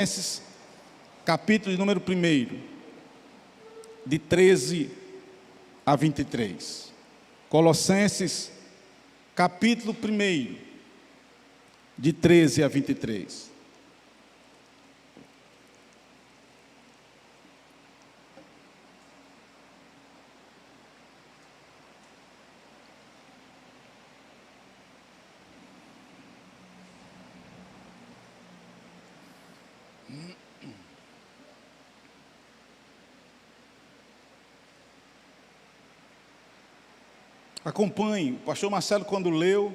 Colossenses, capítulo de número 1, de 13 a 23. Colossenses, capítulo 1, de 13 a 23. Acompanhe. O pastor Marcelo, quando leu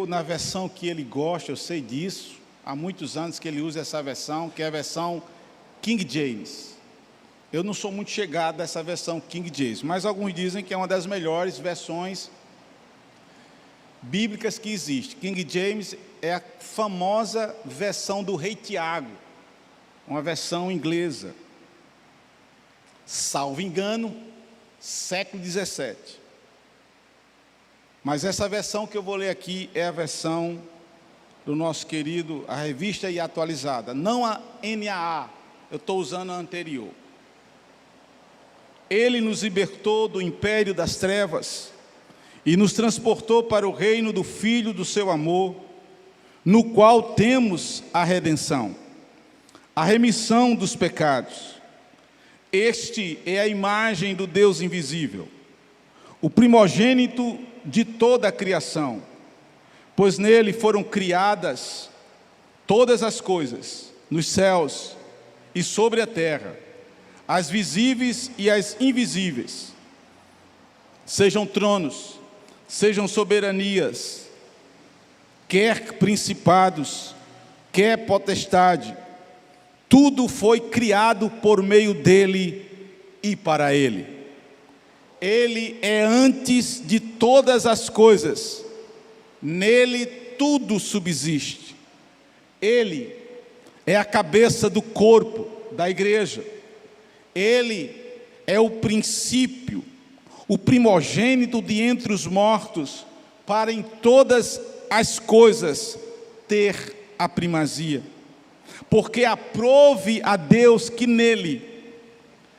na versão que ele gosta, eu sei disso. Há muitos anos que ele usa essa versão, que é a versão King James. Eu não sou muito chegado a essa versão King James, mas alguns dizem que é uma das melhores versões bíblicas que existe. King James é a famosa versão do Rei Tiago, uma versão inglesa. Salvo engano, século 17. Mas essa versão que eu vou ler aqui é a versão do nosso querido, a Revista e Atualizada, não a NAA, eu estou usando a anterior. Ele nos libertou do império das trevas e nos transportou para o reino do Filho do seu amor, no qual temos a redenção, a remissão dos pecados. Este é a imagem do Deus invisível, o primogênito de toda a criação, pois nele foram criadas todas as coisas, nos céus e sobre a terra, as visíveis e as invisíveis, sejam tronos, sejam soberanias, quer principados, quer potestade, tudo foi criado por meio dele e para ele. Ele é antes de todas as coisas, nele tudo subsiste. Ele é a cabeça do corpo, da igreja. Ele é o princípio, o primogênito de entre os mortos, para em todas as coisas ter a primazia. Porque aprove a Deus que nele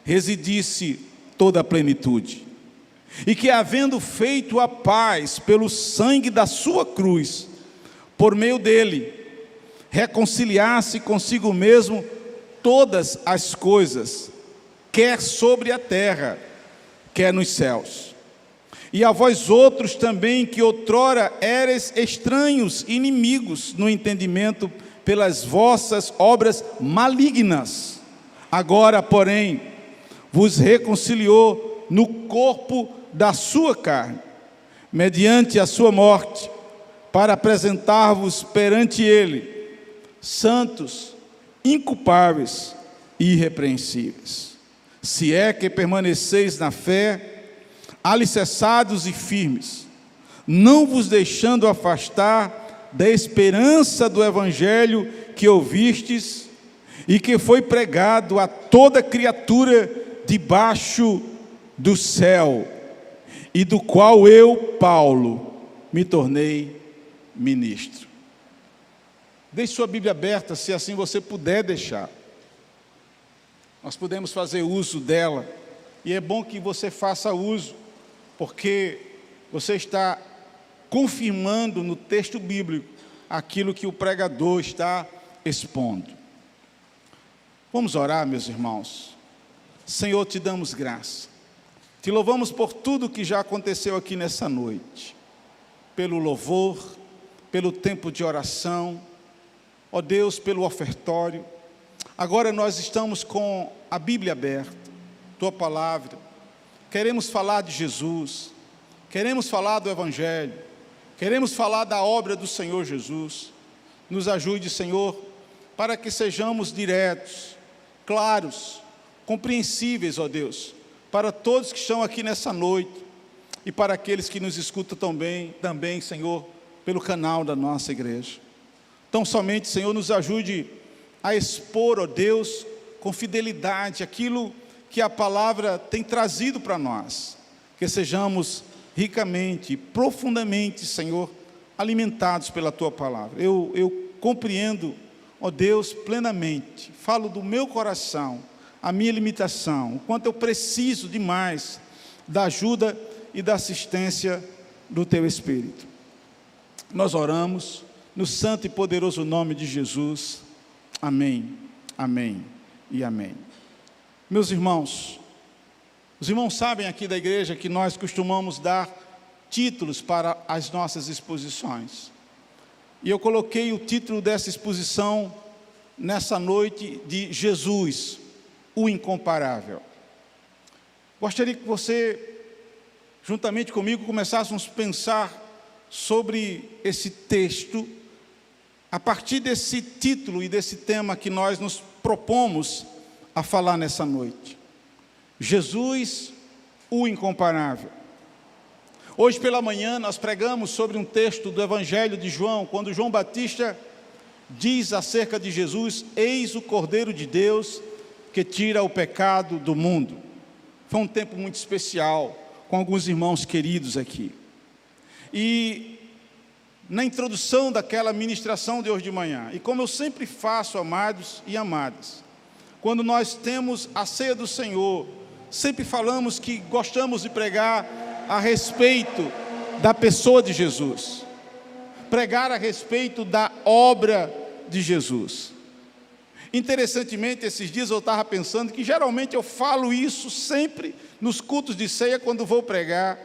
residisse toda a plenitude, e que, havendo feito a paz pelo sangue da sua cruz, por meio dele, reconciliasse consigo mesmo todas as coisas, quer sobre a terra, quer nos céus. E a vós outros também, que outrora eres estranhos, inimigos no entendimento, pelas vossas obras malignas, agora, porém, vos reconciliou no corpo da sua carne, mediante a sua morte, para apresentar-vos perante ele, santos, inculpáveis e irrepreensíveis. Se é que permaneceis na fé, alicerçados e firmes, não vos deixando afastar da esperança do evangelho que ouvistes e que foi pregado a toda criatura debaixo do céu, e do qual eu, Paulo, me tornei ministro. Deixe sua Bíblia aberta, se assim você puder deixar. Nós podemos fazer uso dela, e é bom que você faça uso, porque você está confirmando no texto bíblico aquilo que o pregador está expondo. Vamos orar, meus irmãos. Senhor, te damos graça. Te louvamos por tudo que já aconteceu aqui nessa noite, pelo louvor, pelo tempo de oração, ó Deus, pelo ofertório. Agora nós estamos com a Bíblia aberta, Tua Palavra, queremos falar de Jesus, queremos falar do Evangelho, queremos falar da obra do Senhor Jesus. Nos ajude, Senhor, para que sejamos diretos, claros, compreensíveis, ó Deus, para todos que estão aqui nessa noite e para aqueles que nos escutam também, Senhor, pelo canal da nossa igreja. Então, somente, Senhor, nos ajude a expor, ó Deus, com fidelidade, aquilo que a palavra tem trazido para nós, que sejamos ricamente e profundamente, Senhor, alimentados pela Tua palavra. Eu compreendo Ó Deus, plenamente, falo do meu coração, a minha limitação, o quanto eu preciso demais da ajuda e da assistência do Teu Espírito. Nós oramos no santo e poderoso nome de Jesus. Amém, amém e amém. Meus irmãos, os irmãos sabem aqui da igreja que nós costumamos dar títulos para as nossas exposições. E eu coloquei o título dessa exposição nessa noite de Jesus, o incomparável. Gostaria que você, juntamente comigo, começássemos a pensar sobre esse texto, a partir desse título e desse tema que nós nos propomos a falar nessa noite. Jesus, o incomparável. Hoje pela manhã nós pregamos sobre um texto do Evangelho de João, quando João Batista diz acerca de Jesus: eis o Cordeiro de Deus que tira o pecado do mundo. Foi um tempo muito especial, com alguns irmãos queridos aqui. E na introdução daquela ministração de hoje de manhã, e como eu sempre faço, amados e amadas, quando nós temos a ceia do Senhor, sempre falamos que gostamos de pregar a respeito da pessoa de Jesus, pregar a respeito da obra de Jesus. Interessantemente, esses dias eu estava pensando que geralmente eu falo isso sempre nos cultos de ceia quando vou pregar,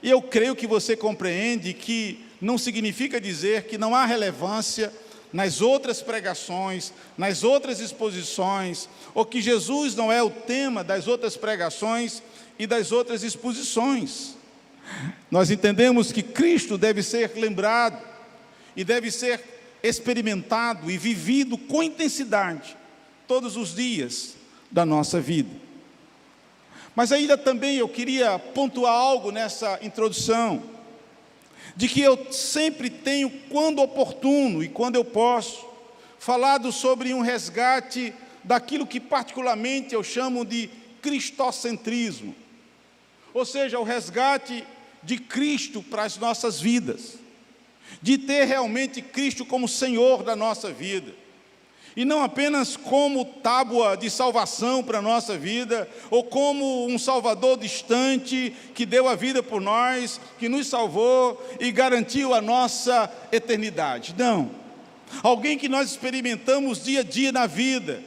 e eu creio que você compreende que não significa dizer que não há relevância nas outras pregações, nas outras exposições, ou que Jesus não é o tema das outras pregações e das outras exposições. Nós entendemos que Cristo deve ser lembrado e deve ser experimentado e vivido com intensidade todos os dias da nossa vida. Mas ainda também eu queria pontuar algo nessa introdução, de que eu sempre tenho, quando oportuno e quando eu posso, falado sobre um resgate daquilo que particularmente eu chamo de cristocentrismo, ou seja, o resgate de Cristo para as nossas vidas, de ter realmente Cristo como Senhor da nossa vida, e não apenas como tábua de salvação para a nossa vida, ou como um Salvador distante, que deu a vida por nós, que nos salvou e garantiu a nossa eternidade. Não, alguém que nós experimentamos dia a dia na vida,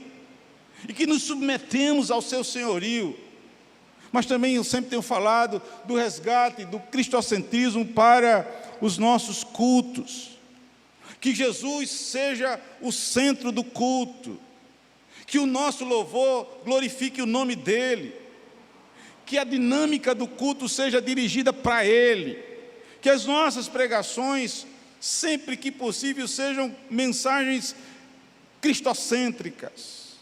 e que nos submetemos ao seu senhorio. Mas também eu sempre tenho falado do resgate, do cristocentrismo para os nossos cultos. Que Jesus seja o centro do culto, que o nosso louvor glorifique o nome dEle, que a dinâmica do culto seja dirigida para Ele, que as nossas pregações, sempre que possível, sejam mensagens cristocêntricas.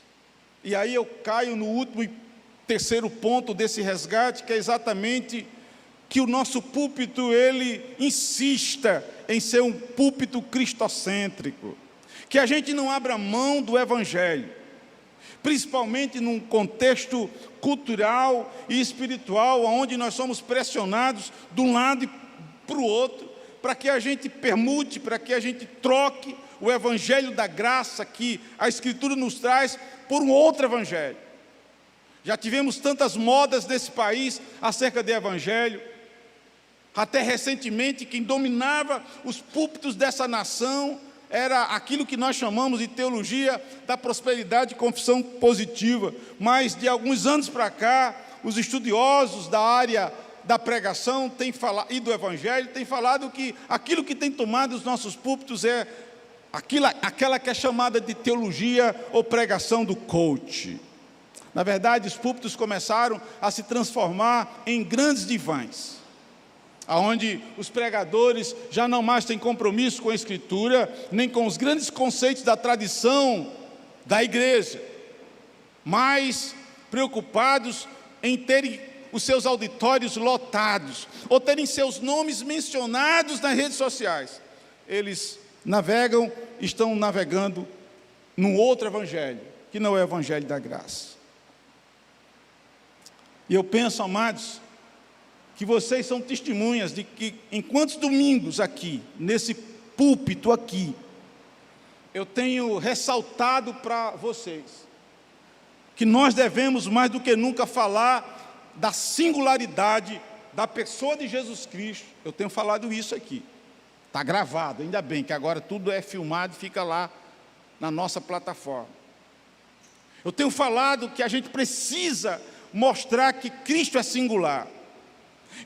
E aí eu caio no último e terceiro ponto desse resgate, que é exatamente que o nosso púlpito, ele insista em ser um púlpito cristocêntrico, que a gente não abra mão do Evangelho, principalmente num contexto cultural e espiritual, onde nós somos pressionados de um lado e para o outro, para que a gente permute, para que a gente troque o Evangelho da graça que a Escritura nos traz por um outro Evangelho. Já tivemos tantas modas nesse país acerca de Evangelho. Até recentemente, quem dominava os púlpitos dessa nação era aquilo que nós chamamos de teologia da prosperidade e confissão positiva. Mas, de alguns anos para cá, os estudiosos da área da pregação têm falado, e do Evangelho têm falado que aquilo que tem tomado os nossos púlpitos é aquela que é chamada de teologia ou pregação do coach. Na verdade, os púlpitos começaram a se transformar em grandes divãs, onde os pregadores já não mais têm compromisso com a Escritura, nem com os grandes conceitos da tradição da igreja, mas preocupados em terem os seus auditórios lotados, ou terem seus nomes mencionados nas redes sociais. Eles estão navegando num outro evangelho, que não é o evangelho da graça. E eu penso, amados, que vocês são testemunhas de que em quantos domingos aqui, nesse púlpito aqui, eu tenho ressaltado para vocês que nós devemos mais do que nunca falar da singularidade da pessoa de Jesus Cristo. Eu tenho falado isso aqui, está gravado, ainda bem que agora tudo é filmado e fica lá na nossa plataforma. Eu tenho falado que a gente precisa mostrar que Cristo é singular.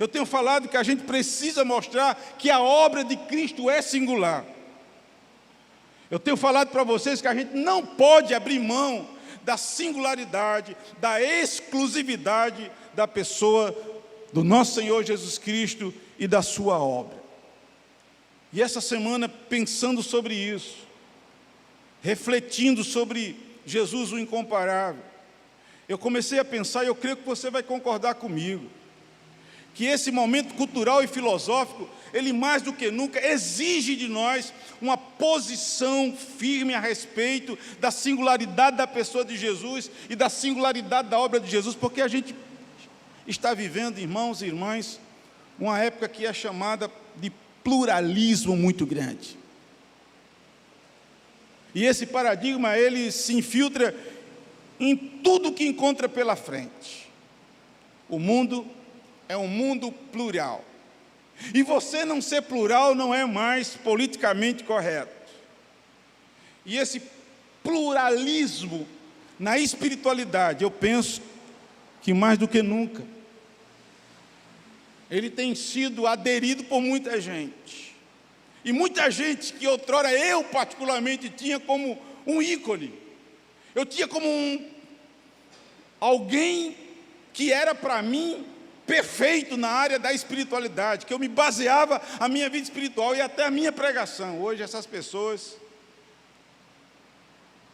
Eu tenho falado que a gente precisa mostrar que a obra de Cristo é singular. Eu tenho falado para vocês que a gente não pode abrir mão da singularidade, da exclusividade da pessoa do nosso Senhor Jesus Cristo e da sua obra. E essa semana, pensando sobre isso, refletindo sobre Jesus o incomparável, eu comecei a pensar, e eu creio que você vai concordar comigo, que esse momento cultural e filosófico, ele mais do que nunca exige de nós uma posição firme a respeito da singularidade da pessoa de Jesus e da singularidade da obra de Jesus, porque a gente está vivendo, irmãos e irmãs, uma época que é chamada de pluralismo muito grande. E esse paradigma, ele se infiltra em tudo que encontra pela frente. O mundo é um mundo plural. E você não ser plural não é mais politicamente correto. E esse pluralismo na espiritualidade, eu penso que mais do que nunca, ele tem sido aderido por muita gente. E muita gente que outrora eu particularmente tinha como um ícone. Eu tinha como alguém que era para mim perfeito na área da espiritualidade, que eu me baseava a minha vida espiritual e até a minha pregação. Hoje essas pessoas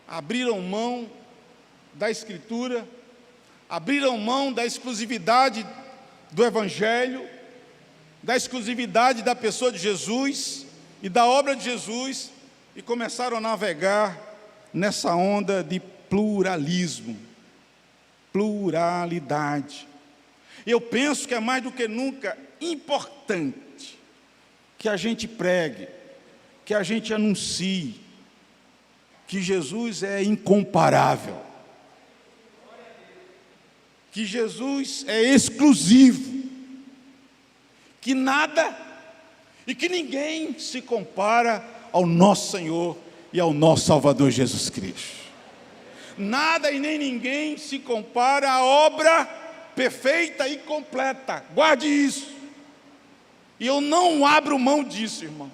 abriram mão da Escritura, abriram mão da exclusividade do Evangelho, da exclusividade da pessoa de Jesus e da obra de Jesus, e começaram a navegar nessa onda de pluralismo, pluralidade. Eu penso que é mais do que nunca importante que a gente pregue, que a gente anuncie que Jesus é incomparável, que Jesus é exclusivo, que nada e que ninguém se compara ao nosso Senhor e ao nosso Salvador Jesus Cristo. Nada e nem ninguém se compara à obra perfeita e completa. Guarde isso. E eu não abro mão disso, irmão,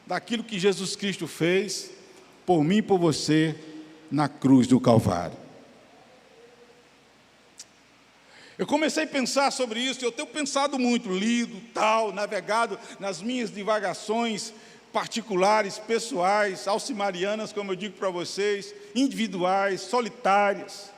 daquilo que Jesus Cristo fez por mim e por você na cruz do Calvário. Eu comecei a pensar sobre isso, eu tenho pensado muito, lido, navegado nas minhas divagações particulares, pessoais, alcimarianas, como eu digo para vocês, individuais, solitárias.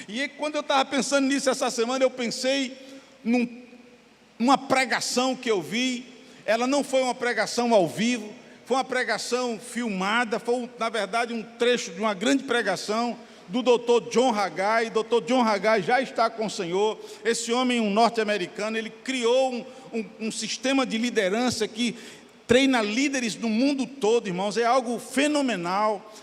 E quando eu estava pensando nisso essa semana, eu pensei numa pregação que eu vi. Ela não foi uma pregação ao vivo, foi uma pregação filmada, foi, na verdade, um trecho de uma grande pregação do Dr. John Haggai. Dr. John Haggai já está com o Senhor. Esse homem, um norte-americano, ele criou um sistema de liderança que treina líderes no mundo todo, irmãos. É algo fenomenal.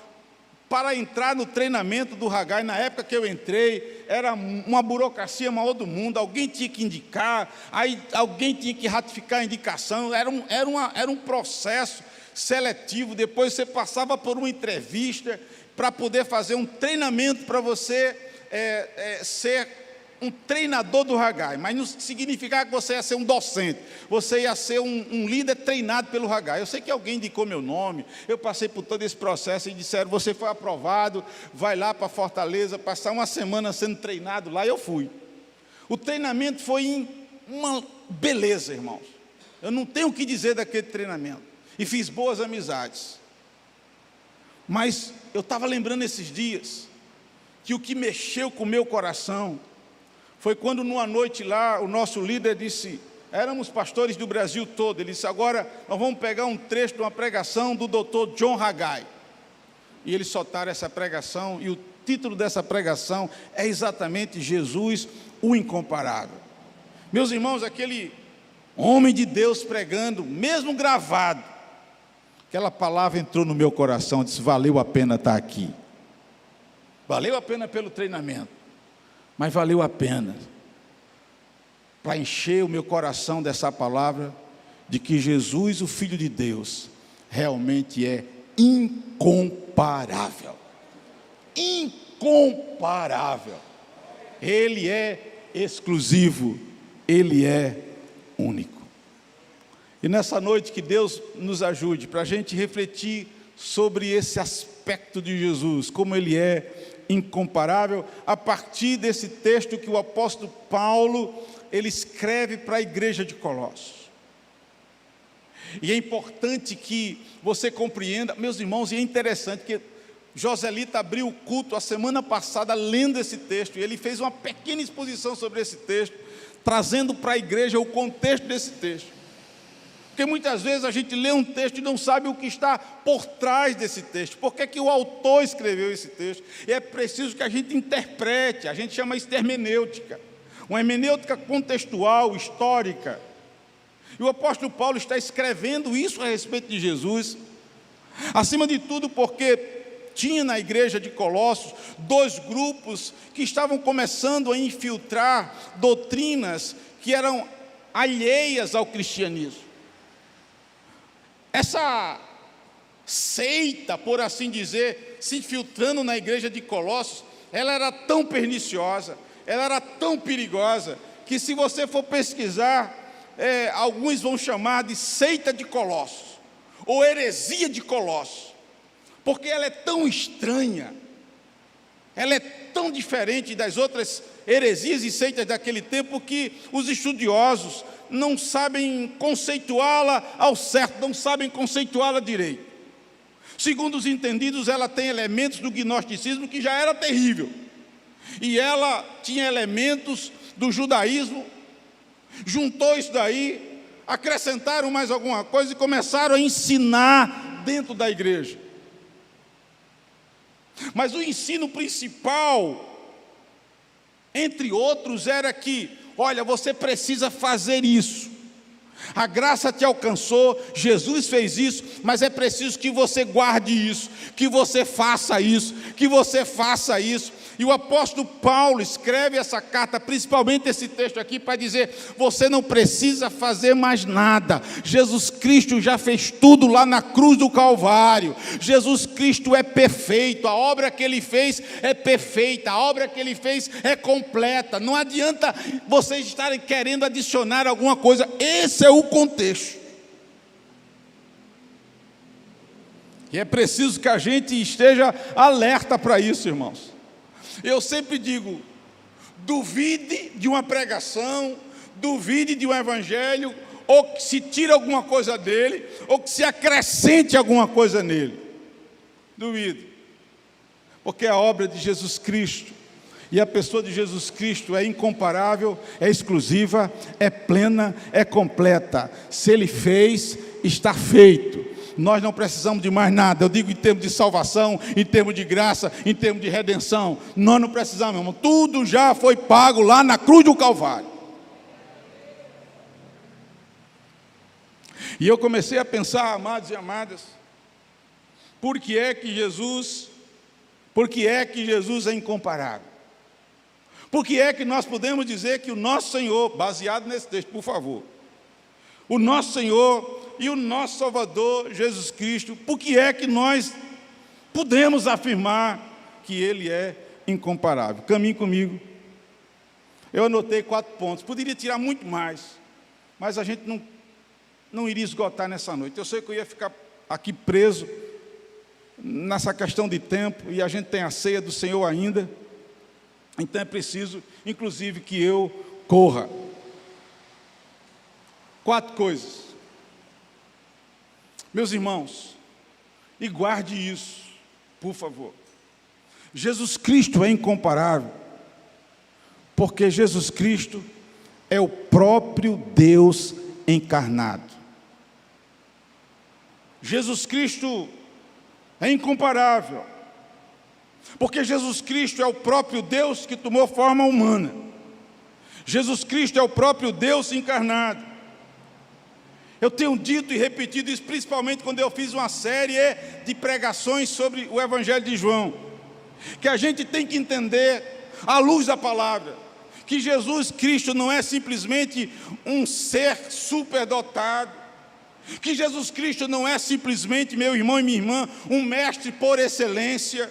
Para entrar no treinamento do Haggai, na época que eu entrei, era uma burocracia maior do mundo. Alguém tinha que indicar, aí alguém tinha que ratificar a indicação. Era um processo seletivo. Depois você passava por uma entrevista para poder fazer um treinamento para você ser um treinador do Haggai. Mas não significava que você ia ser um docente, você ia ser um líder treinado pelo Haggai. Eu sei que alguém indicou meu nome, eu passei por todo esse processo e disseram: você foi aprovado, vai lá para Fortaleza, passar uma semana sendo treinado lá. Eu fui. O treinamento foi uma beleza, irmãos. Eu não tenho o que dizer daquele treinamento. E fiz boas amizades. Mas eu estava lembrando esses dias que o que mexeu com o meu coração foi quando, numa noite lá, o nosso líder disse, éramos pastores do Brasil todo, ele disse: agora nós vamos pegar um trecho de uma pregação do Dr. John Haggai. E eles soltaram essa pregação, e o título dessa pregação é exatamente Jesus, o Incomparável. Meus irmãos, aquele homem de Deus pregando, mesmo gravado, aquela palavra entrou no meu coração, disse: valeu a pena estar aqui. Valeu a pena pelo treinamento, mas valeu a pena para encher o meu coração dessa palavra, de que Jesus, o Filho de Deus, realmente é incomparável. Incomparável. Ele é exclusivo, Ele é único. E nessa noite que Deus nos ajude para a gente refletir sobre esse aspecto de Jesus, como Ele é incomparável, a partir desse texto que o apóstolo Paulo, ele escreve para a igreja de Colossos. E é importante que você compreenda, meus irmãos, e é interessante que Joselito abriu o culto a semana passada lendo esse texto, e ele fez uma pequena exposição sobre esse texto, trazendo para a igreja o contexto desse texto. Porque muitas vezes a gente lê um texto e não sabe o que está por trás desse texto. Por que o autor escreveu esse texto? E é preciso que a gente interprete, a gente chama isso de hermenêutica. Uma hermenêutica contextual, histórica. E o apóstolo Paulo está escrevendo isso a respeito de Jesus. Acima de tudo porque tinha na igreja de Colossos dois grupos que estavam começando a infiltrar doutrinas que eram alheias ao cristianismo. Essa seita, por assim dizer, se infiltrando na igreja de Colossos, ela era tão perniciosa, ela era tão perigosa, que se você for pesquisar, alguns vão chamar de seita de Colossos, ou heresia de Colossos, porque ela é tão estranha, ela é tão diferente das outras heresias e seitas daquele tempo, que os estudiosos não sabem conceituá-la ao certo, não sabem conceituá-la direito. Segundo os entendidos, ela tem elementos do gnosticismo que já era terrível, e ela tinha elementos do judaísmo, juntou isso daí, acrescentaram mais alguma coisa e começaram a ensinar dentro da igreja. Mas o ensino principal, entre outros, era que, olha, você precisa fazer isso. A graça te alcançou, Jesus fez isso, mas é preciso que você guarde isso, que você faça isso, que você faça isso. E o apóstolo Paulo escreve essa carta, principalmente esse texto aqui, para dizer: você não precisa fazer mais nada. Jesus Cristo já fez tudo lá na cruz do Calvário. Jesus Cristo é perfeito, a obra que Ele fez é perfeita, a obra que Ele fez é completa. Não adianta vocês estarem querendo adicionar alguma coisa. Esse é o contexto. E é preciso que a gente esteja alerta para isso, irmãos. Eu sempre digo: duvide de uma pregação, duvide de um evangelho, ou que se tire alguma coisa dele, ou que se acrescente alguma coisa nele. Duvido. Porque a obra de Jesus Cristo e a pessoa de Jesus Cristo é incomparável, é exclusiva, é plena, é completa. Se Ele fez, está feito. Nós não precisamos de mais nada. Eu digo em termos de salvação, em termos de graça, em termos de redenção. Nós não precisamos, irmão. Tudo já foi pago lá na cruz do Calvário. E eu comecei a pensar, amados e amadas, por que é que Jesus é incomparável? Por que é que nós podemos dizer que o nosso Senhor, baseado nesse texto, por favor, o nosso Senhor e o nosso Salvador, Jesus Cristo, por que é que nós podemos afirmar que Ele é incomparável? Caminhe comigo. Eu anotei 4 pontos, poderia tirar muito mais, mas a gente não iria esgotar nessa noite. Eu sei que eu ia ficar aqui preso nessa questão de tempo, e a gente tem a ceia do Senhor ainda, então é preciso, inclusive, que eu corra. 4 coisas. Meus irmãos, e guarde isso, por favor. Jesus Cristo é incomparável, porque Jesus Cristo é o próprio Deus encarnado. Jesus Cristo é incomparável, porque Jesus Cristo é o próprio Deus que tomou forma humana. Jesus Cristo é o próprio Deus encarnado. Eu tenho dito e repetido isso, principalmente quando eu fiz uma série de pregações sobre o Evangelho de João, que a gente tem que entender, à luz da palavra, que Jesus Cristo não é simplesmente um ser superdotado, que Jesus Cristo não é simplesmente, meu irmão e minha irmã, um mestre por excelência,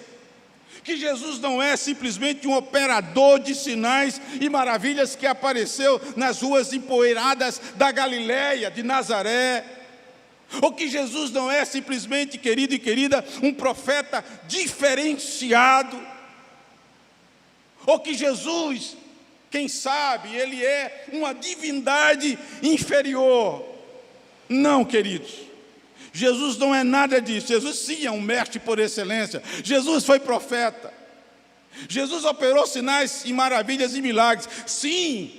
que Jesus não é simplesmente um operador de sinais e maravilhas que apareceu nas ruas empoeiradas da Galileia, de Nazaré, ou que Jesus não é simplesmente, querido e querida, um profeta diferenciado, ou que Jesus, quem sabe, ele é uma divindade inferior. Não, queridos. Jesus não é nada disso. Jesus sim é um mestre por excelência. Jesus foi profeta. Jesus operou sinais e maravilhas e milagres. Sim,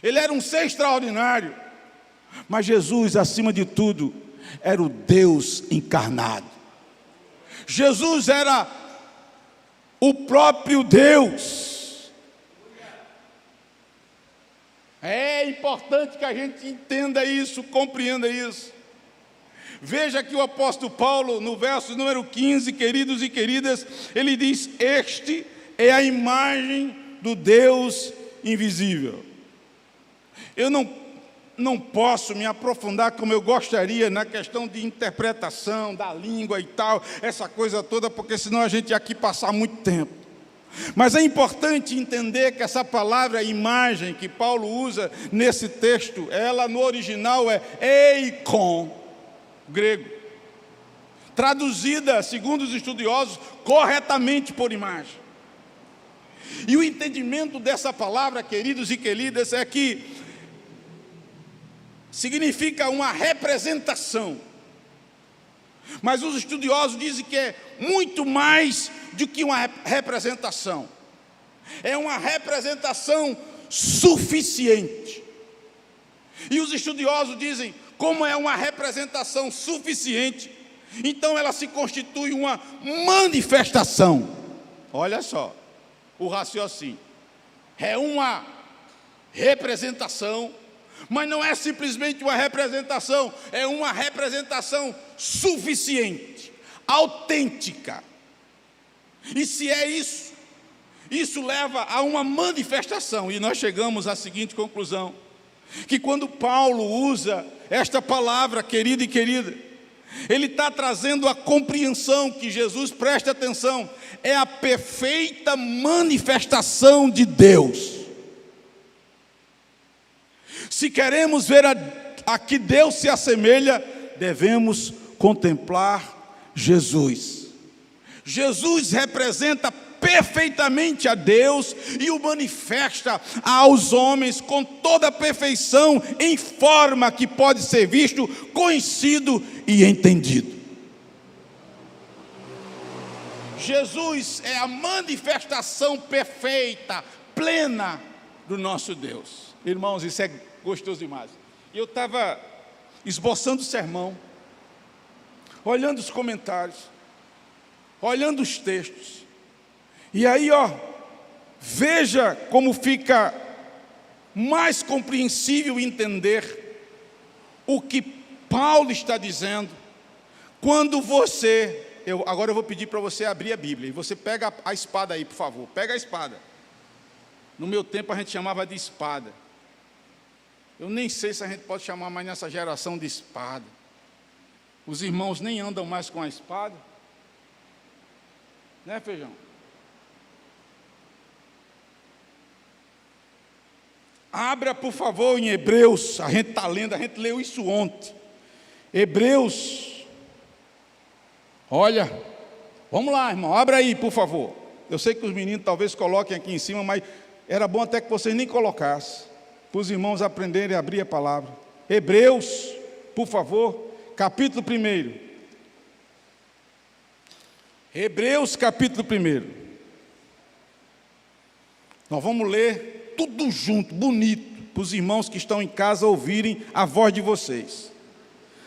ele era um ser extraordinário. Mas Jesus, acima de tudo, era o Deus encarnado. Jesus era o próprio Deus. É importante que a gente entenda isso, compreenda isso. Veja que o apóstolo Paulo, no verso número 15, queridos e queridas, ele diz: este é a imagem do Deus invisível. Eu não posso me aprofundar como eu gostaria na questão de interpretação da língua e tal, essa coisa toda, porque senão a gente ia aqui passar muito tempo. Mas é importante entender que essa palavra imagem que Paulo usa nesse texto, ela no original é eikon, grego, traduzida, segundo os estudiosos, corretamente por imagem. E o entendimento dessa palavra, queridos e queridas, é que significa uma representação. Mas os estudiosos dizem que é muito mais do que uma representação. É uma representação suficiente. E os estudiosos dizem, como é uma representação suficiente, então ela se constitui uma manifestação. Olha só o raciocínio. É uma representação, mas não é simplesmente uma representação, é uma representação suficiente, autêntica. E se é isso, isso leva a uma manifestação. E nós chegamos à seguinte conclusão, que quando Paulo usa esta palavra, querido e querida, ele está trazendo a compreensão que Jesus, preste atenção, é a perfeita manifestação de Deus. Se queremos ver a que Deus se assemelha, devemos contemplar Jesus. Jesus representa perfeitamente a Deus e o manifesta aos homens com toda a perfeição, em forma que pode ser visto, conhecido e entendido. Jesus é a manifestação perfeita, plena do nosso Deus. Irmãos, isso é gostoso demais. Eu estava esboçando o sermão, olhando os comentários, olhando os textos, e aí, veja como fica mais compreensível entender o que Paulo está dizendo, quando agora eu vou pedir para você abrir a Bíblia, e você pega a espada aí, por favor, pega a espada. No meu tempo a gente chamava de espada. Eu nem sei se a gente pode chamar mais nessa geração de espada. Os irmãos nem andam mais com a espada. Né, Feijão? Abra, por favor, em Hebreus. A gente está lendo, a gente leu isso ontem. Hebreus. Olha, vamos lá, irmão, abra aí, por favor. Eu sei que os meninos talvez coloquem aqui em cima, mas era bom até que vocês nem colocassem, para os irmãos aprenderem a abrir a palavra. Hebreus, por favor, capítulo 1. Hebreus, capítulo 1. Nós vamos ler tudo junto, bonito, para os irmãos que estão em casa ouvirem a voz de vocês.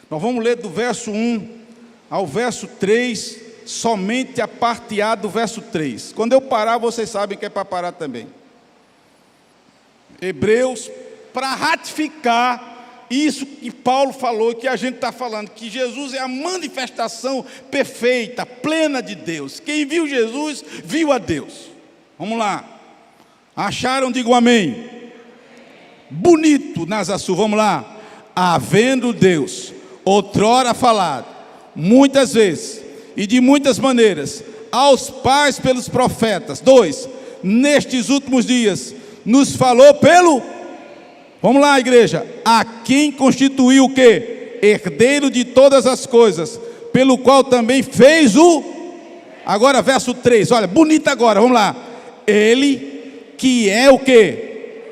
Nós vamos ler do verso 1 ao verso 3, somente a parte A do verso 3. Quando eu parar, vocês sabem que é para parar também. Hebreus, para ratificar isso que Paulo falou, que a gente está falando, que Jesus é a manifestação perfeita, plena de Deus. Quem viu Jesus, viu a Deus. Vamos lá. Acharam? Digam amém. Bonito, Nazaçu, vamos lá. Havendo Deus outrora falado, muitas vezes e de muitas maneiras, aos pais pelos profetas. 2, nestes últimos dias, nos falou pelo... Vamos lá, igreja. A quem constituiu o quê? Herdeiro de todas as coisas, pelo qual também fez o... Agora, verso 3, olha, bonito agora, vamos lá. Ele que é o quê?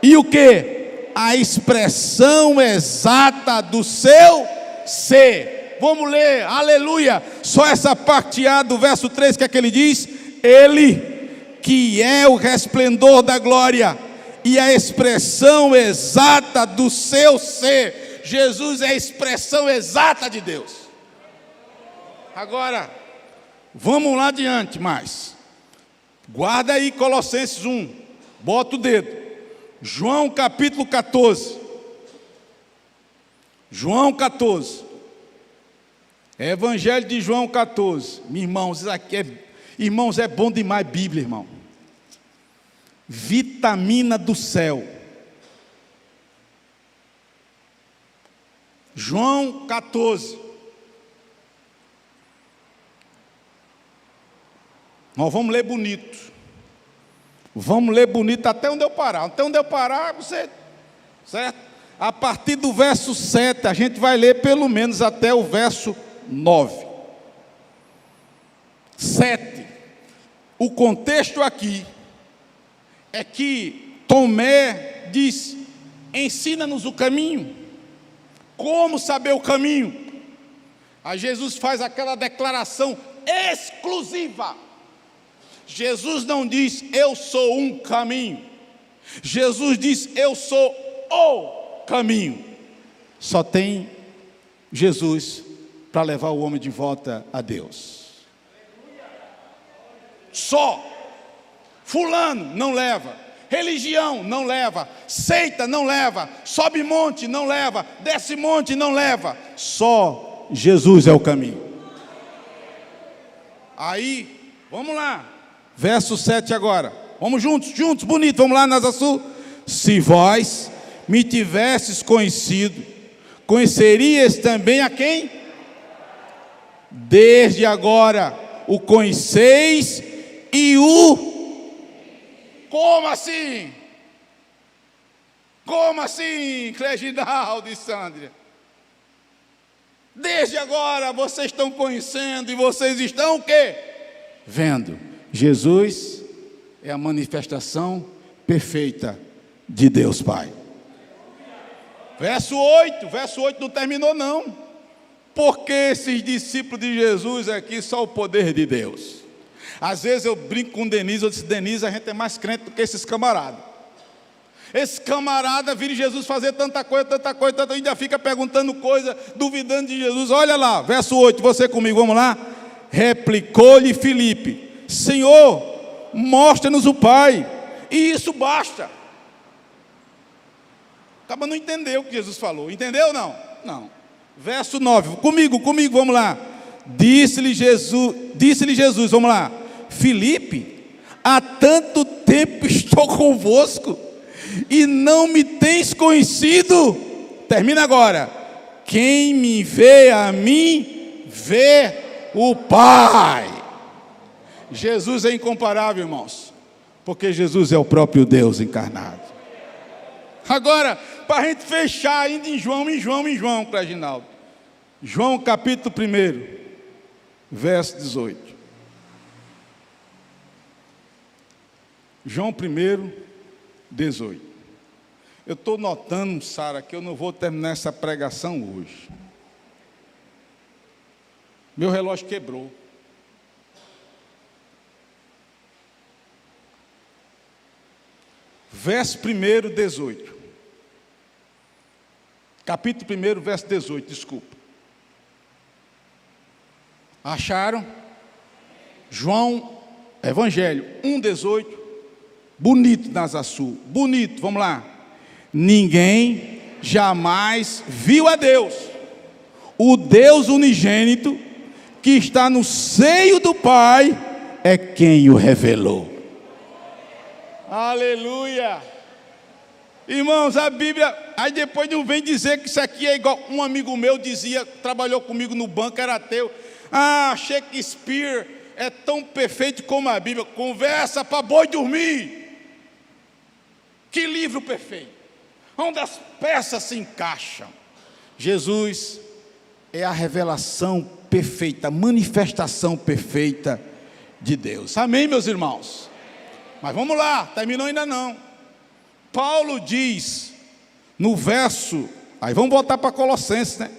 E o quê? A expressão exata do seu ser. Vamos ler, aleluia. Só essa parte A do verso 3, que é que ele diz? Ele que é o resplendor da glória e a expressão exata do seu ser. Jesus é a expressão exata de Deus. Agora, vamos lá adiante mais. Guarda aí Colossenses 1. Bota o dedo. João capítulo 14. João 14. Evangelho de João 14. Irmãos, isso aqui é bom demais Bíblia, irmão. Vitamina do céu. João 14. Nós vamos ler bonito. Vamos ler bonito até onde eu parar. Até onde eu parar, você... Certo? A partir do verso 7, a gente vai ler pelo menos até o verso 9. 7. O contexto aqui é que Tomé diz: ensina-nos o caminho. Como saber o caminho? Aí Jesus faz aquela declaração exclusiva. Jesus não diz, eu sou um caminho. Jesus diz, eu sou o caminho. Só tem Jesus para levar o homem de volta a Deus. Só. Fulano não leva, religião não leva, seita não leva, sobe monte não leva, desce monte não leva, só Jesus é o caminho. Aí, vamos lá, verso 7 agora, vamos juntos, bonito, vamos lá, Nazaçu. Se vós me tivesses conhecido, conhecerias também a quem? Desde agora o conheceis e o... Como assim? Como assim, Cleginaldo e Sandra? Desde agora vocês estão conhecendo e vocês estão o quê? Vendo. Jesus é a manifestação perfeita de Deus Pai. Verso 8 não terminou não. Porque esses discípulos de Jesus aqui só o poder de Deus. Às vezes eu brinco com Denise, eu disse, Denise, a gente é mais crente do que esses camaradas. Esse camarada vira Jesus fazer tanta coisa, ainda fica perguntando coisa, duvidando de Jesus. Olha lá, verso 8, você comigo, vamos lá. Replicou-lhe Filipe, Senhor, mostra-nos o Pai, e isso basta. Acaba não entendeu o que Jesus falou, entendeu ou não? Não. Verso 9, comigo, vamos lá. Disse-lhe Jesus, vamos lá. Filipe, há tanto tempo estou convosco e não me tens conhecido. Termina agora. Quem me vê a mim, vê o Pai. Jesus é incomparável, irmãos, porque Jesus é o próprio Deus encarnado. Agora, para a gente fechar ainda em João, Reginaldo. João capítulo 1, verso 18. João 1, 18. Eu estou notando, Sara, que eu não vou terminar essa pregação hoje. Meu relógio quebrou. Verso 1, 18. Capítulo 1, verso 18, desculpa. Acharam? João, Evangelho 1,18. Bonito, Nazaçu, bonito, vamos lá. Ninguém jamais viu a Deus. O Deus unigênito, que está no seio do Pai, é quem o revelou. Aleluia! Irmãos, a Bíblia, aí depois não vem dizer que isso aqui é igual. Um amigo meu dizia, trabalhou comigo no banco, era ateu. Shakespeare é tão perfeito como a Bíblia. Conversa para boi dormir. Que livro perfeito, onde as peças se encaixam. Jesus é a revelação perfeita, a manifestação perfeita de Deus. Amém, meus irmãos? Mas vamos lá, terminou ainda não. Paulo diz no verso, aí vamos voltar para Colossenses, né?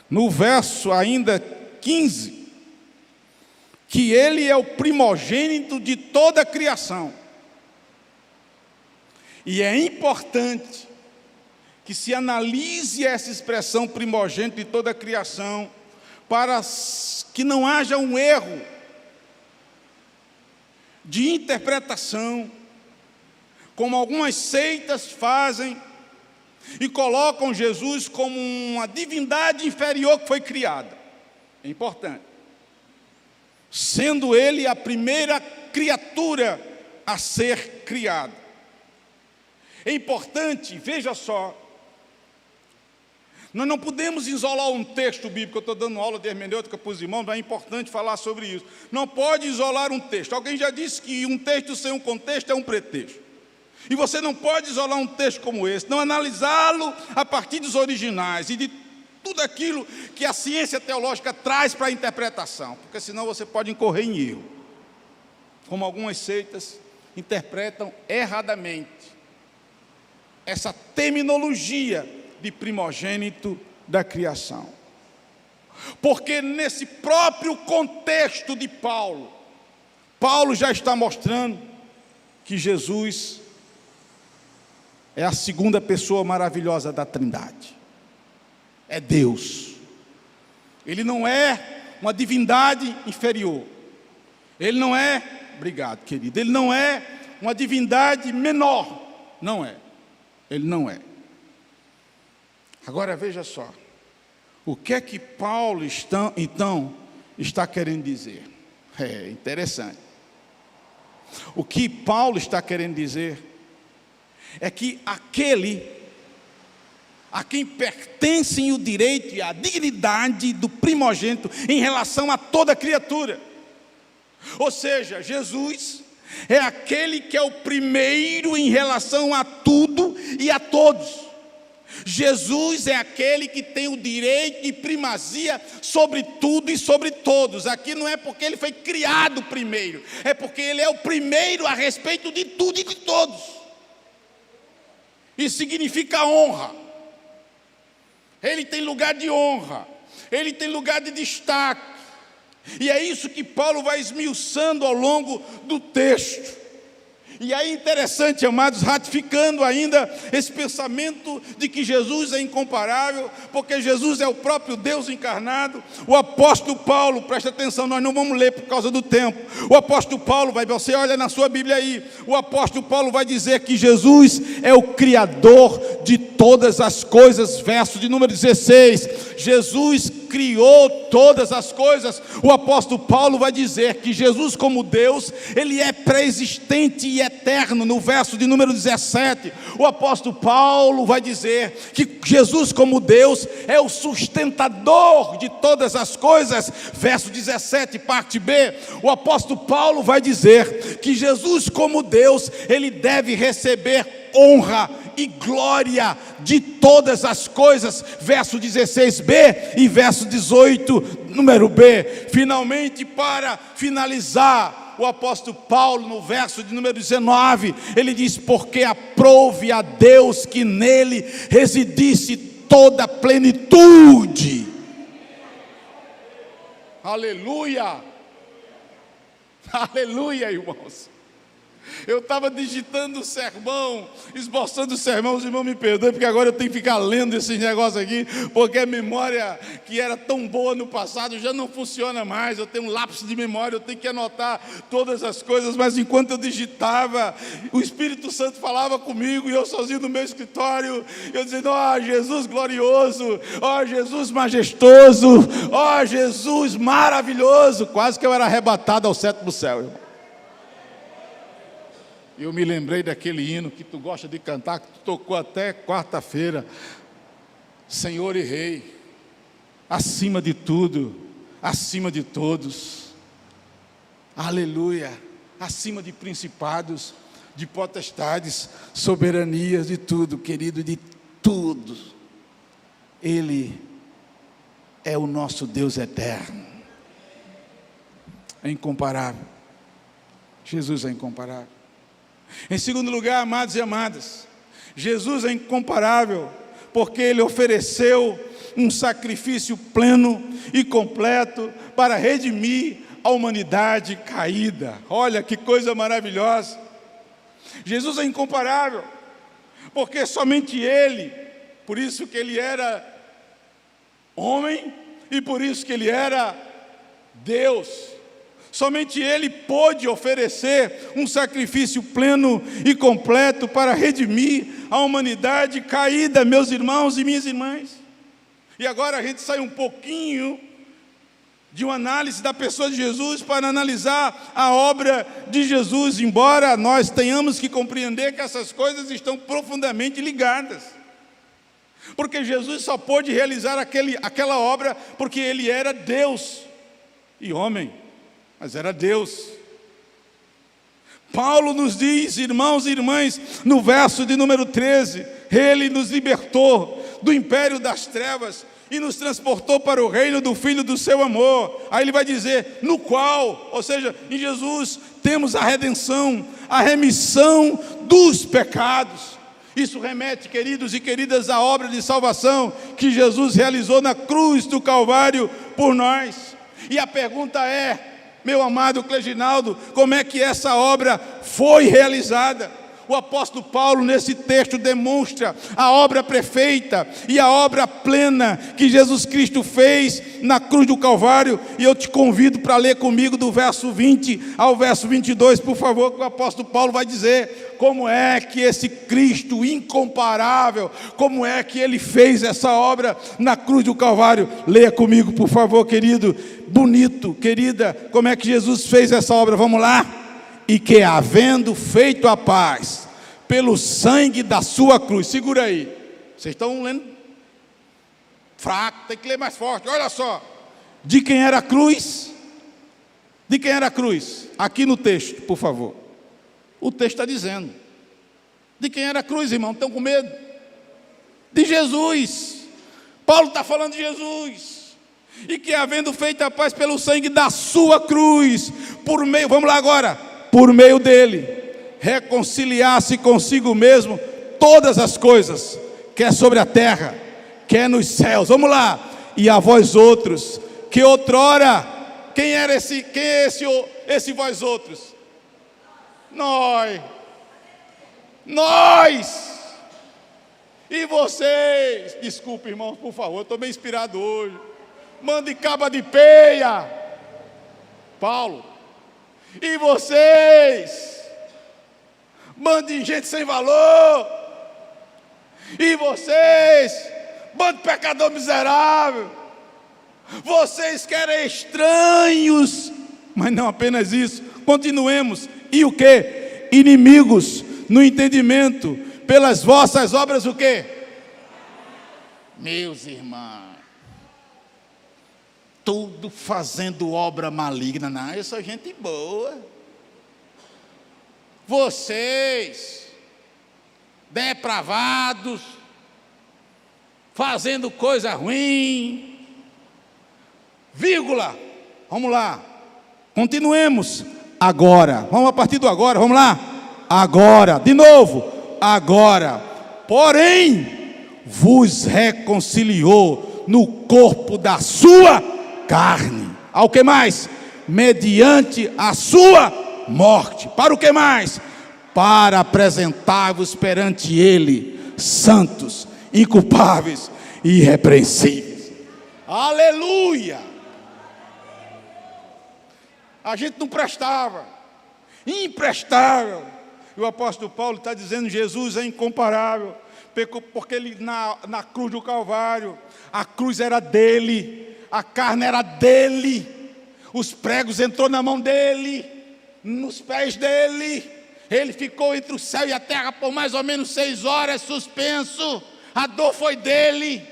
No verso ainda 15, que ele é o primogênito de toda a criação. E é importante que se analise essa expressão primogênito de toda a criação, para que não haja um erro de interpretação, como algumas seitas fazem, e colocam Jesus como uma divindade inferior que foi criada. É importante. Sendo ele a primeira criatura a ser criada. É importante, veja só, nós não podemos isolar um texto bíblico. Eu estou dando aula de hermenêutica para os irmãos, mas é importante falar sobre isso. Não pode isolar um texto. Alguém já disse que um texto sem um contexto é um pretexto. E você não pode isolar um texto como esse, não analisá-lo a partir dos originais e de tudo aquilo que a ciência teológica traz para a interpretação, porque senão você pode incorrer em erro, como algumas seitas interpretam erradamente essa terminologia de primogênito da criação. Porque nesse próprio contexto de Paulo, Paulo já está mostrando que Jesus é a segunda pessoa maravilhosa da Trindade. É Deus. Ele não é uma divindade inferior. Ele não é, obrigado querido, ele não é uma divindade menor. Não é. Ele não é. Agora veja só. O que é que Paulo então está querendo dizer? É interessante. O que Paulo está querendo dizer é que aquele a quem pertencem o direito e a dignidade do primogênito em relação a toda criatura. Ou seja, Jesus é aquele que é o primeiro em relação a tudo e a todos. Jesus é aquele que tem o direito e primazia sobre tudo e sobre todos. Aqui não é porque ele foi criado primeiro, é porque ele é o primeiro a respeito de tudo e de todos. Isso significa honra. Ele tem lugar de honra, ele tem lugar de destaque. E é isso que Paulo vai esmiuçando ao longo do texto. E aí interessante, amados, ratificando ainda esse pensamento de que Jesus é incomparável, porque Jesus é o próprio Deus encarnado. O apóstolo Paulo, presta atenção, nós não vamos ler por causa do tempo. O apóstolo Paulo, você olha na sua Bíblia aí, o apóstolo Paulo vai dizer que Jesus é o Criador de todas as coisas, verso de número 16, Jesus criou todas as coisas. O apóstolo Paulo vai dizer que Jesus como Deus, ele é pré-existente e eterno, no verso de número 17, o apóstolo Paulo vai dizer que Jesus como Deus é o sustentador de todas as coisas, verso 17, parte B, o apóstolo Paulo vai dizer que Jesus como Deus, ele deve receber honra e glória de todas as coisas, verso 16b e verso 18, número B. Finalmente, para finalizar, o apóstolo Paulo, no verso de número 19, ele diz: porque aprouve a Deus que nele residisse toda a plenitude. Aleluia, aleluia, irmãos. Eu estava digitando o sermão, esboçando o sermão. Os irmãos me perdoem, porque agora eu tenho que ficar lendo esse negócio aqui, porque a memória que era tão boa no passado já não funciona mais. Eu tenho um lapso de memória, eu tenho que anotar todas as coisas. Mas enquanto eu digitava, o Espírito Santo falava comigo, e eu sozinho no meu escritório, eu dizendo: ó Jesus glorioso, ó Jesus majestoso, ó Jesus maravilhoso. Quase que eu era arrebatado ao sétimo céu, irmão. Eu me lembrei daquele hino que tu gosta de cantar, que tu tocou até quarta-feira. Senhor e Rei, acima de tudo, acima de todos, aleluia, acima de principados, de potestades, soberanias, de tudo, querido, de tudo. Ele é o nosso Deus eterno, é incomparável. Jesus é incomparável. Em segundo lugar, amados e amadas, Jesus é incomparável, porque Ele ofereceu um sacrifício pleno e completo para redimir a humanidade caída. Olha que coisa maravilhosa. Jesus é incomparável, porque somente Ele, por isso que Ele era homem e por isso que Ele era Deus, somente Ele pôde oferecer um sacrifício pleno e completo para redimir a humanidade caída, meus irmãos e minhas irmãs. E agora a gente sai um pouquinho de uma análise da pessoa de Jesus para analisar a obra de Jesus, embora nós tenhamos que compreender que essas coisas estão profundamente ligadas. Porque Jesus só pôde realizar aquela obra porque Ele era Deus e homem, mas era Deus. Paulo nos diz, irmãos e irmãs, no verso de número 13, Ele nos libertou do império das trevas e nos transportou para o reino do Filho do seu amor. Aí ele vai dizer, no qual, ou seja, em Jesus, temos a redenção, a remissão dos pecados. Isso remete, queridos e queridas, à obra de salvação que Jesus realizou na cruz do Calvário por nós. E a pergunta é, meu amado Cleginaldo, como é que essa obra foi realizada? O apóstolo Paulo nesse texto demonstra a obra perfeita e a obra plena que Jesus Cristo fez na cruz do Calvário, e eu te convido para ler comigo do verso 20 ao verso 22, por favor, que o apóstolo Paulo vai dizer como é que esse Cristo incomparável, como é que Ele fez essa obra na cruz do Calvário. Leia comigo, por favor, querido, bonito, querida, como é que Jesus fez essa obra, vamos lá? E que, havendo feito a paz pelo sangue da sua cruz, segura aí, vocês estão lendo fraco, tem que ler mais forte, olha só, de quem era a cruz? De quem era a cruz? Aqui no texto, por favor, o texto está dizendo, de quem era a cruz, irmão, estão com medo? De Jesus. Paulo está falando de Jesus, e que, havendo feito a paz pelo sangue da sua cruz, por meio, vamos lá agora, por meio dele, reconciliar-se consigo mesmo todas as coisas, quer sobre a terra, quer nos céus. Vamos lá. E a vós outros, que outrora, quem é esse vós outros? Nós. E vocês, desculpe, irmãos, por favor, eu estou bem inspirado hoje. Mande caba de peia, Paulo. E vocês, bando de gente sem valor, e vocês, bando de pecador miserável, vocês que eram estranhos, mas não apenas isso, continuemos, e o que? Inimigos no entendimento, pelas vossas obras o que? Meus irmãos, tudo fazendo obra maligna. Não, eu sou gente boa. Vocês, depravados, fazendo coisa ruim, vírgula, vamos lá, continuemos, agora, vamos a partir do agora, vamos lá, agora, de novo, agora, porém, vos reconciliou no corpo da sua carne, ao que mais? Mediante a sua morte, para o que mais? para apresentar-vos perante Ele, santos, inculpáveis e irrepreensíveis. Aleluia! A gente não prestava, imprestável. E o apóstolo Paulo está dizendo: Jesus é incomparável, porque ele na cruz do Calvário, a cruz era dele, a carne era dele, os pregos entrou na mão dele, nos pés dele, ele ficou entre o céu e a terra por mais ou menos 6 horas suspenso, a dor foi dele.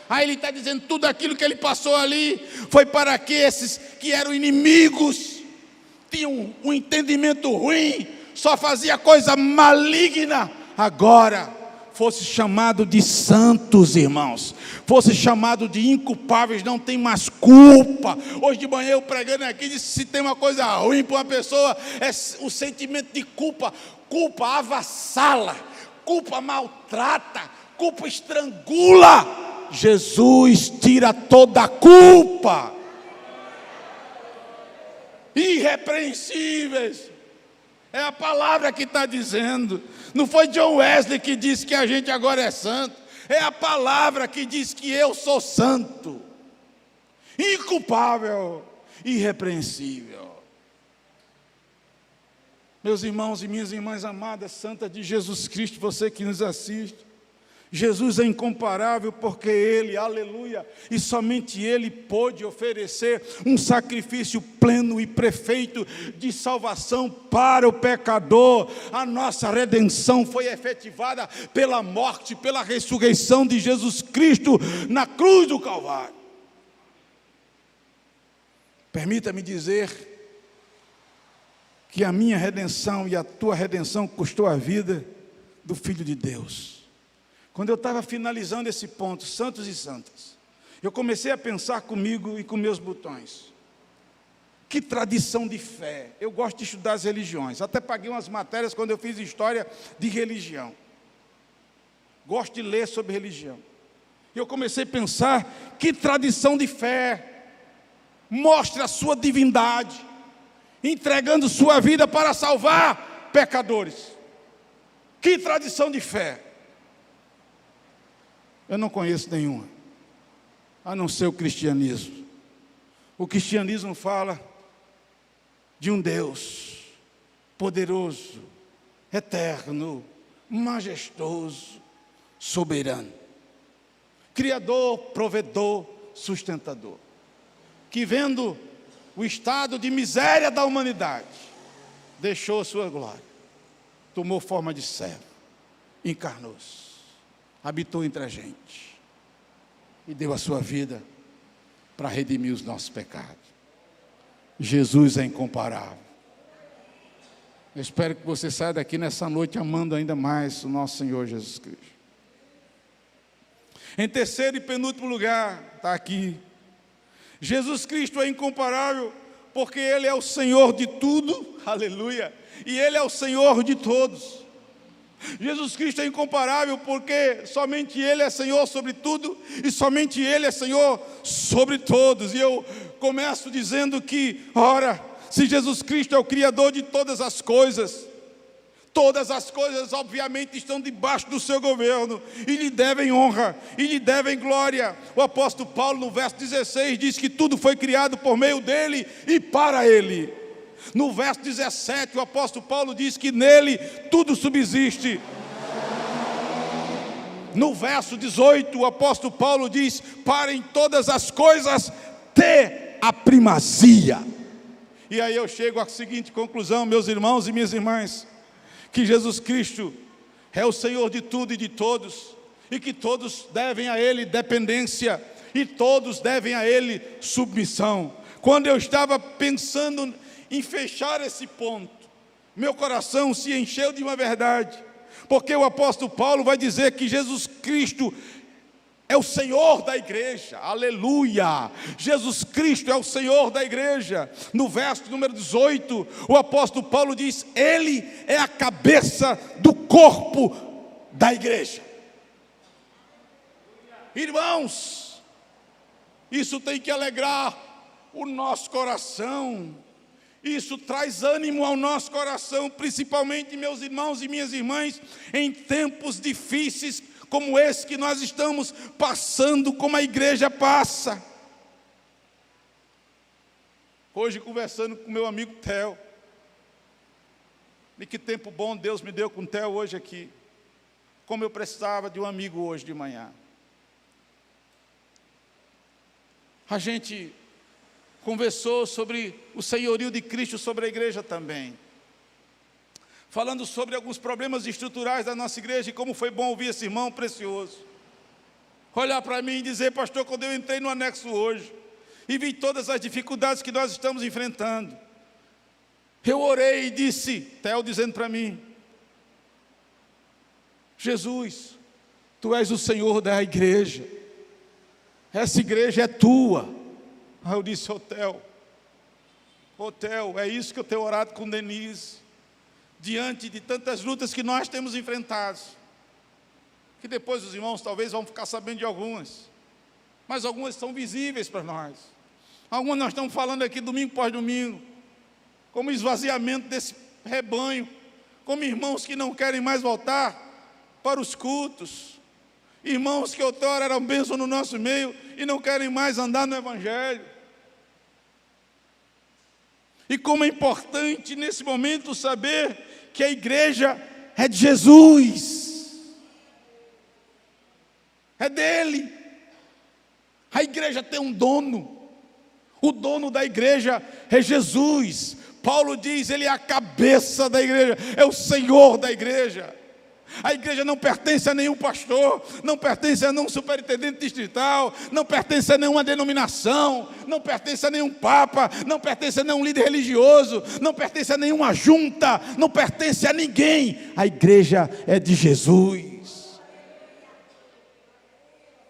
Aí ele está dizendo: tudo aquilo que ele passou ali foi para que esses que eram inimigos, tinham um entendimento ruim, só fazia coisa maligna, agora fosse chamado de santos, irmãos, fosse chamado de inculpáveis, não tem mais culpa. Hoje de manhã eu pregando aqui, disse: se tem uma coisa ruim para uma pessoa, é o sentimento de culpa. Culpa avassala, culpa maltrata, culpa estrangula. Jesus tira toda a culpa. Irrepreensíveis, é a palavra que está dizendo. Não foi John Wesley que disse que a gente agora é santo, é a palavra que diz que eu sou santo, inculpável, irrepreensível. Meus irmãos e minhas irmãs amadas, santas de Jesus Cristo, você que nos assiste, Jesus é incomparável porque Ele, aleluia, e somente Ele pôde oferecer um sacrifício pleno e perfeito de salvação para o pecador. A nossa redenção foi efetivada pela morte, pela ressurreição de Jesus Cristo na cruz do Calvário. Permita-me dizer que a minha redenção e a tua redenção custou a vida do Filho de Deus. Quando eu estava finalizando esse ponto, santos e santas, eu comecei a pensar comigo e com meus botões. Que tradição de fé. Eu gosto de estudar as religiões. Até paguei umas matérias quando eu fiz história de religião. Gosto de ler sobre religião. E eu comecei a pensar, que tradição de fé. Mostra a sua divindade, entregando sua vida para salvar pecadores. Que tradição de fé. Eu não conheço nenhuma, a não ser o cristianismo. O cristianismo fala de um Deus poderoso, eterno, majestoso, soberano, criador, provedor, sustentador, que vendo o estado de miséria da humanidade, deixou sua glória, tomou forma de servo, encarnou-se, habitou entre a gente e deu a sua vida para redimir os nossos pecados. Jesus é incomparável. Eu espero que você saia daqui nessa noite amando ainda mais o nosso Senhor Jesus Cristo. Em terceiro e penúltimo lugar, está aqui, Jesus Cristo é incomparável porque Ele é o Senhor de tudo, aleluia, e Ele é o Senhor de todos. Jesus Cristo é incomparável porque somente Ele é Senhor sobre tudo e somente Ele é Senhor sobre todos. E eu começo dizendo que, ora, se Jesus Cristo é o Criador de todas as coisas obviamente estão debaixo do seu governo e lhe devem honra e lhe devem glória. O apóstolo Paulo no verso 16 diz que tudo foi criado por meio dele e para ele. No verso 17, o apóstolo Paulo diz que nele tudo subsiste. No verso 18, o apóstolo Paulo diz: para em todas as coisas ter a primazia. E aí eu chego à seguinte conclusão, meus irmãos e minhas irmãs, que Jesus Cristo é o Senhor de tudo e de todos, e que todos devem a Ele dependência, e todos devem a Ele submissão. Quando eu estava pensando em fechar esse ponto, meu coração se encheu de uma verdade, porque o apóstolo Paulo vai dizer que Jesus Cristo é o Senhor da igreja, aleluia, Jesus Cristo é o Senhor da igreja. No verso número 18, o apóstolo Paulo diz: Ele é a cabeça do corpo da igreja. Irmãos, isso tem que alegrar o nosso coração, Isso traz ânimo ao nosso coração, principalmente, meus irmãos e minhas irmãs, em tempos difíceis como esse que nós estamos passando, como a igreja passa. Hoje, conversando com meu amigo Theo, e que tempo bom Deus me deu com o Theo hoje aqui. Como eu precisava de um amigo hoje de manhã. A gente conversou sobre o senhorio de Cristo sobre a igreja também. Falando sobre alguns problemas estruturais da nossa igreja e como foi bom ouvir esse irmão precioso. Olhar para mim e dizer: pastor, quando eu entrei no anexo hoje e vi todas as dificuldades que nós estamos enfrentando, eu orei e disse, Theo dizendo para mim: Jesus, Tu és o Senhor da igreja, essa igreja é Tua. Aí eu disse: ô Theo, é isso que eu tenho orado com Denise, diante de tantas lutas que nós temos enfrentado, que depois os irmãos talvez vão ficar sabendo de algumas, mas algumas são visíveis para nós, algumas nós estamos falando aqui domingo após domingo, como esvaziamento desse rebanho, como irmãos que não querem mais voltar para os cultos, irmãos que outrora eram bênção no nosso meio e não querem mais andar no Evangelho. E como é importante nesse momento saber que a igreja é de Jesus, é dele. A igreja tem um dono, o dono da igreja é Jesus. Paulo diz, ele é a cabeça da igreja, é o Senhor da igreja. A igreja não pertence a nenhum pastor, não pertence a nenhum superintendente distrital, não pertence a nenhuma denominação, não pertence a nenhum papa, não pertence a nenhum líder religioso, não pertence a nenhuma junta, não pertence a ninguém. A igreja é de Jesus.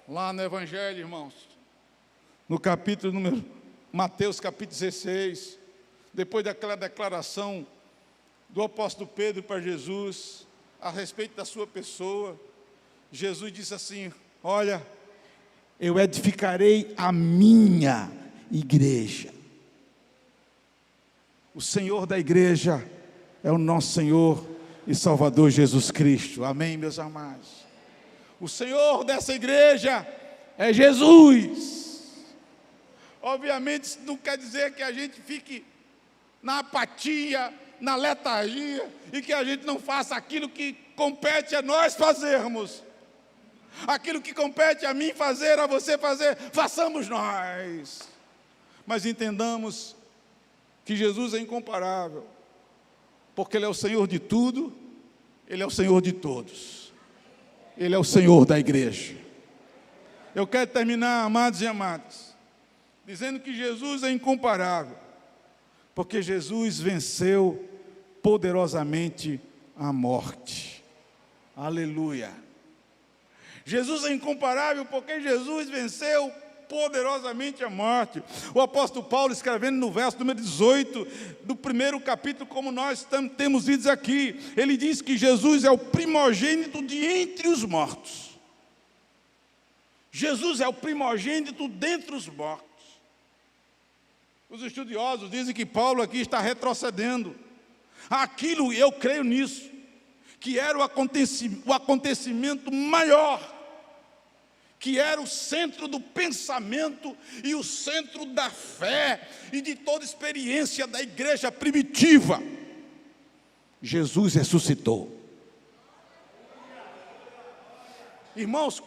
Lá no Evangelho, irmãos, no capítulo número, Mateus capítulo 16, depois daquela declaração do apóstolo Pedro para Jesus, a respeito da sua pessoa, Jesus disse assim: olha, eu edificarei a minha igreja. O Senhor da igreja é o nosso Senhor e Salvador Jesus Cristo. Amém, meus amados? O Senhor dessa igreja é Jesus. Obviamente isso não quer dizer que a gente fique na apatia, na letargia, e que a gente não faça aquilo que compete a nós fazermos. Aquilo que compete a mim fazer, a você fazer, façamos nós. Mas entendamos que Jesus é incomparável, porque Ele é o Senhor de tudo, Ele é o Senhor de todos, Ele é o Senhor da igreja. Eu quero terminar, amados e amadas, dizendo que Jesus é incomparável, porque Jesus venceu poderosamente a morte. Aleluia. Jesus é incomparável porque Jesus venceu poderosamente a morte. O apóstolo Paulo, escrevendo no verso número 18 do primeiro capítulo, como nós temos lido aqui, ele diz que Jesus é o primogênito de entre os mortos. Jesus é o primogênito dentre os mortos. Os estudiosos dizem que Paulo aqui está retrocedendo aquilo, eu creio nisso, que era o acontecimento maior, que era o centro do pensamento e o centro da fé e de toda experiência da igreja primitiva. Jesus ressuscitou. Irmãos,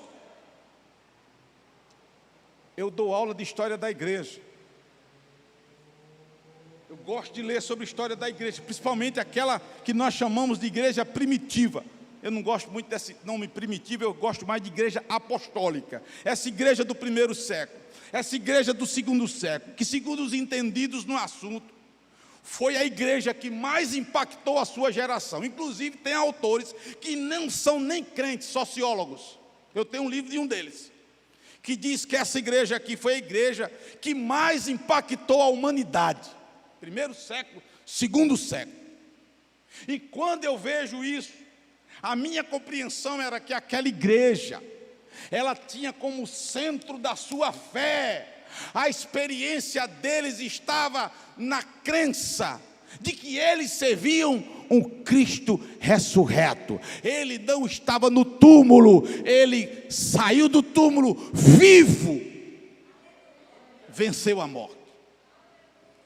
eu dou aula de história da igreja. Eu gosto de ler sobre a história da igreja, principalmente aquela que nós chamamos de igreja primitiva. Eu não gosto muito desse nome primitivo, eu gosto mais de igreja apostólica. Essa igreja do primeiro século, essa igreja do segundo século, que segundo os entendidos no assunto, foi a igreja que mais impactou a sua geração. Inclusive tem autores que não são nem crentes, sociólogos. Eu tenho um livro de um deles, que diz que essa igreja aqui foi a igreja que mais impactou a humanidade. Primeiro século, segundo século. E quando eu vejo isso, a minha compreensão era que aquela igreja, ela tinha como centro da sua fé A experiência deles estava na crença de que eles serviam um Cristo ressurreto. Ele não estava no túmulo, ele saiu do túmulo vivo, venceu a morte.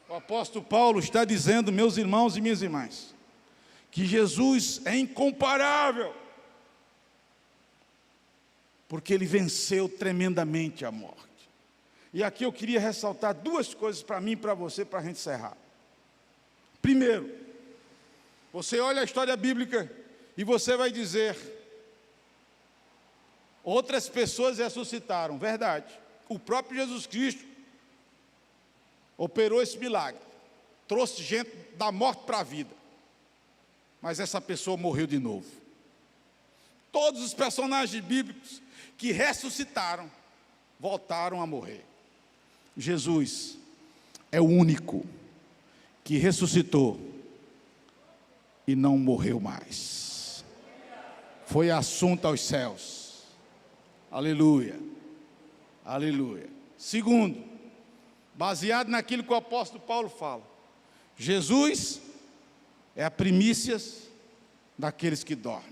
O apóstolo Paulo está dizendo, meus irmãos e minhas irmãs, que Jesus é incomparável, porque ele venceu tremendamente a morte. E aqui eu queria ressaltar duas coisas para mim e para você, para a gente encerrar. Primeiro, você olha a história bíblica e você vai dizer, outras pessoas ressuscitaram, verdade. O próprio Jesus Cristo operou esse milagre, trouxe gente da morte para a vida, mas essa pessoa morreu de novo. Todos os personagens bíblicos que ressuscitaram, voltaram a morrer. Jesus é o único que ressuscitou e não morreu mais. Foi assunto aos céus. Aleluia. Aleluia. Segundo, baseado naquilo que o apóstolo Paulo fala, Jesus é a primícia daqueles que dormem.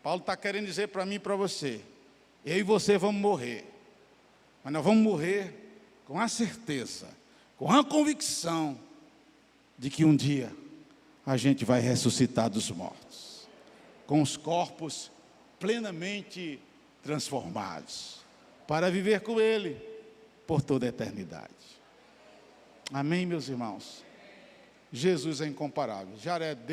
Paulo está querendo dizer para mim e para você, eu e você vamos morrer, mas nós vamos morrer com a certeza, com a convicção de que um dia a gente vai ressuscitar dos mortos, com os corpos plenamente transformados, para viver com Ele por toda a eternidade. Amém, meus irmãos? Jesus é incomparável. Jared, Deus